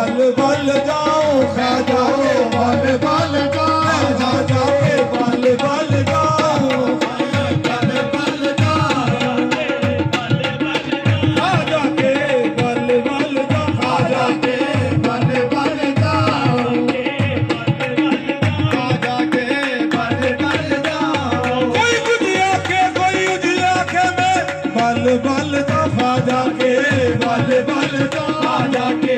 बल बल जाओ खाजा के बल बल जाओ खाजा के बल बल जाओ बल बल जाओ खाजा के बल बल जाओ खाजा के बल बल जाओ खाजा के बल बल जाओ कोई उजिया के में बल बल जाओ खाजा के बल बल जाओ खाजा के